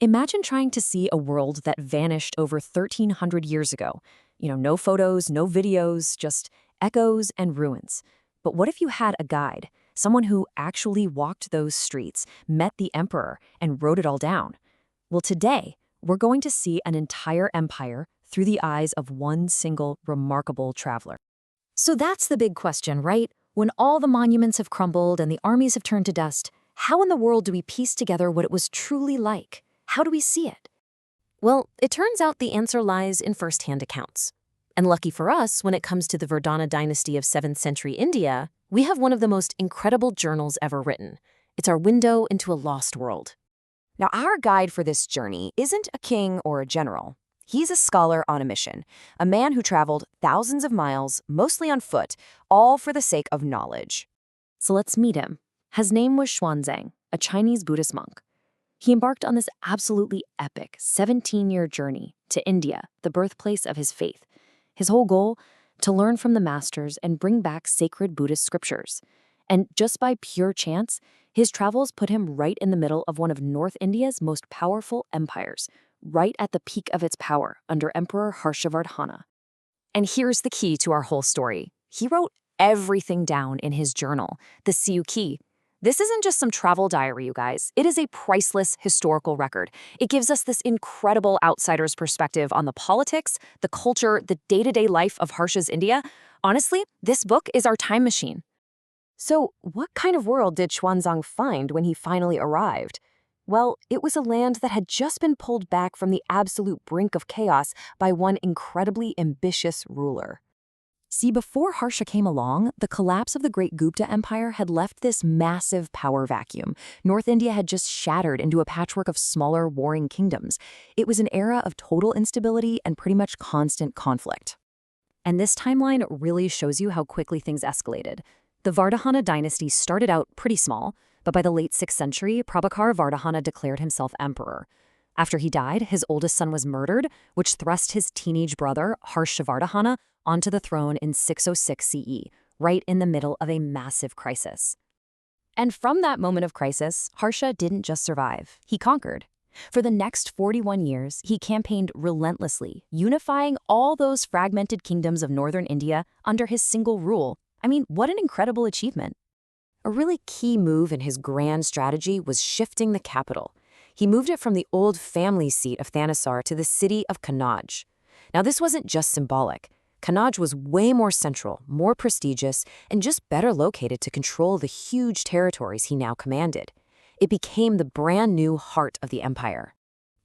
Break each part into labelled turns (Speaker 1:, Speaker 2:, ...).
Speaker 1: Imagine trying to see a world that vanished over 1,300 years ago. No photos, no videos, just echoes and ruins. But what if you had a guide, someone who actually walked those streets, met the emperor, and wrote it all down? Well, today, we're going to see an entire empire through the eyes of one single remarkable traveler. So that's the big question, right? When all the monuments have crumbled and the armies have turned to dust, how in the world do we piece together what it was truly like? How do we see it? Well, it turns out the answer lies in first-hand accounts. And lucky for us, when it comes to the Harshavardhana Dynasty of 7th century India, we have one of the most incredible journals ever written. It's our window into a lost world.
Speaker 2: Now, our guide for this journey isn't a king or a general. He's a scholar on a mission, a man who traveled thousands of miles, mostly on foot, all for the sake of knowledge.
Speaker 1: So let's meet him. His name was Xuanzang, a Chinese Buddhist monk. He embarked on this absolutely epic 17-year journey to India, the birthplace of his faith. His whole goal? To learn from the masters and bring back sacred Buddhist scriptures. And just by pure chance, his travels put him right in the middle of one of North India's most powerful empires, right at the peak of its power under Emperor Harshavardhana.
Speaker 2: And here's the key to our whole story. He wrote everything down in his journal, the Siyuki. This isn't just some travel diary, you guys. It is a priceless historical record. It gives us this incredible outsider's perspective on the politics, the culture, the day-to-day life of Harsha's India. Honestly, this book is our time machine. So, what kind of world did Xuanzang find when he finally arrived? Well, it was a land that had just been pulled back from the absolute brink of chaos by one incredibly ambitious ruler. See, before Harsha came along, the collapse of the Great Gupta Empire had left this massive power vacuum. North India had just shattered into a patchwork of smaller, warring kingdoms. It was an era of total instability and pretty much constant conflict. And this timeline really shows you how quickly things escalated. The Vardhana dynasty started out pretty small, but by the late 6th century, Prabhakar Vardhana declared himself emperor. After he died, his oldest son was murdered, which thrust his teenage brother, Harshavardhana, onto the throne in 606 CE, right in the middle of a massive crisis. And from that moment of crisis, Harsha didn't just survive, he conquered. For the next 41 years, he campaigned relentlessly, unifying all those fragmented kingdoms of northern India under his single rule. I mean, what an incredible achievement. A really key move in his grand strategy was shifting the capital. He moved it from the old family seat of Thanisar to the city of Kannada. Now, this wasn't just symbolic. Kannada was way more central, more prestigious, and just better located to control the huge territories he now commanded. It became the brand new heart of the empire.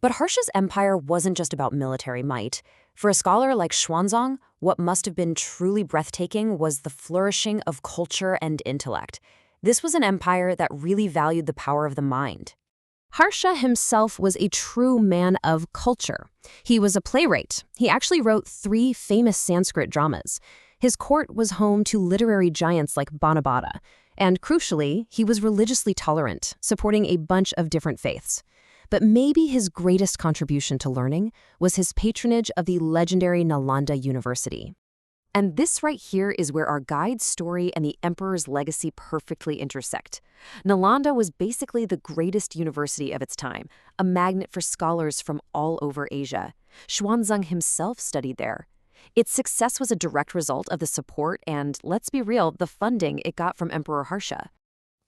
Speaker 2: But Harsha's empire wasn't just about military might. For a scholar like Xuanzang, what must have been truly breathtaking was the flourishing of culture and intellect. This was an empire that really valued the power of the mind. Harsha himself was a true man of culture. He was a playwright. He actually wrote 3 famous Sanskrit dramas. His court was home to literary giants like Banabhata. And crucially, he was religiously tolerant, supporting a bunch of different faiths. But maybe his greatest contribution to learning was his patronage of the legendary Nalanda University. And this right here is where our guide's story and the emperor's legacy perfectly intersect. Nalanda was basically the greatest university of its time, a magnet for scholars from all over Asia. Xuanzang himself studied there. Its success was a direct result of the support and, let's be real, the funding it got from Emperor Harsha.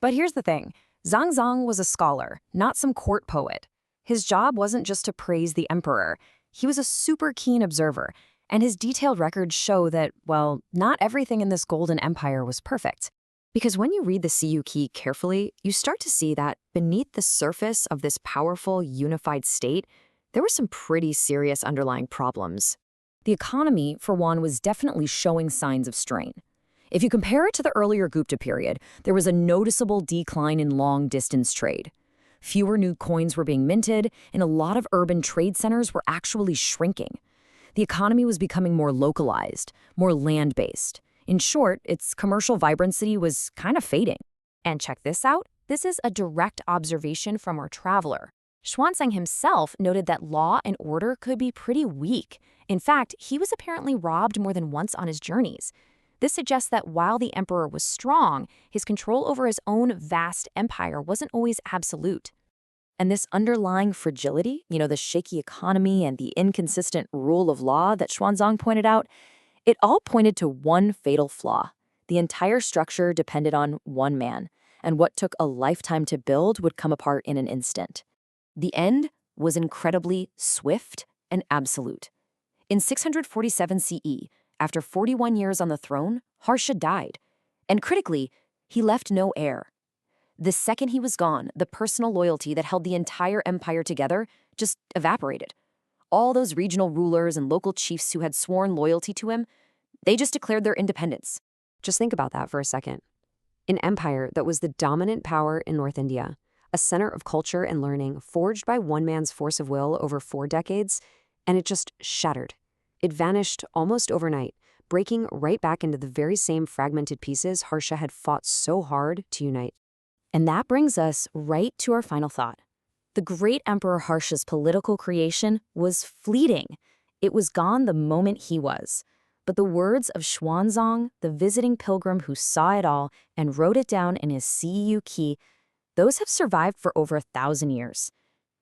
Speaker 2: But here's the thing. Xuanzang was a scholar, not some court poet. His job wasn't just to praise the emperor. He was a super keen observer. And his detailed records show that, well, not everything in this golden empire was perfect. Because when you read the Siyuki carefully, you start to see that beneath the surface of this powerful, unified state, there were some pretty serious underlying problems. The economy, for one, was definitely showing signs of strain. If you compare it to the earlier Gupta period, there was a noticeable decline in long-distance trade. Fewer new coins were being minted, and a lot of urban trade centers were actually shrinking. The economy was becoming more localized, more land-based. In short, its commercial vibrancy was kind of fading. And check this out. This is a direct observation from our traveler. Xuanzang himself noted that law and order could be pretty weak. In fact, he was apparently robbed more than once on his journeys. This suggests that while the emperor was strong, his control over his own vast empire wasn't always absolute. And this underlying fragility, the shaky economy and the inconsistent rule of law that Xuanzang pointed out, it all pointed to one fatal flaw. The entire structure depended on one man, and what took a lifetime to build would come apart in an instant. The end was incredibly swift and absolute. In 647 CE, after 41 years on the throne, Harsha died. And critically, he left no heir. The second he was gone, the personal loyalty that held the entire empire together just evaporated. All those regional rulers and local chiefs who had sworn loyalty to him, they just declared their independence.
Speaker 1: Just think about that for a second. An empire that was the dominant power in North India, a center of culture and learning forged by one man's force of will over 4 decades, and it just shattered. It vanished almost overnight, breaking right back into the very same fragmented pieces Harsha had fought so hard to unite. And that brings us right to our final thought. The great Emperor Harsha's political creation was fleeting. It was gone the moment he was. But the words of Xuanzang, the visiting pilgrim who saw it all and wrote it down in his CEU key, those have survived for over 1,000 years.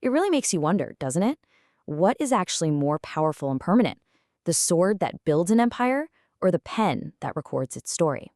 Speaker 1: It really makes you wonder, doesn't it? What is actually more powerful and permanent? The sword that builds an empire or the pen that records its story?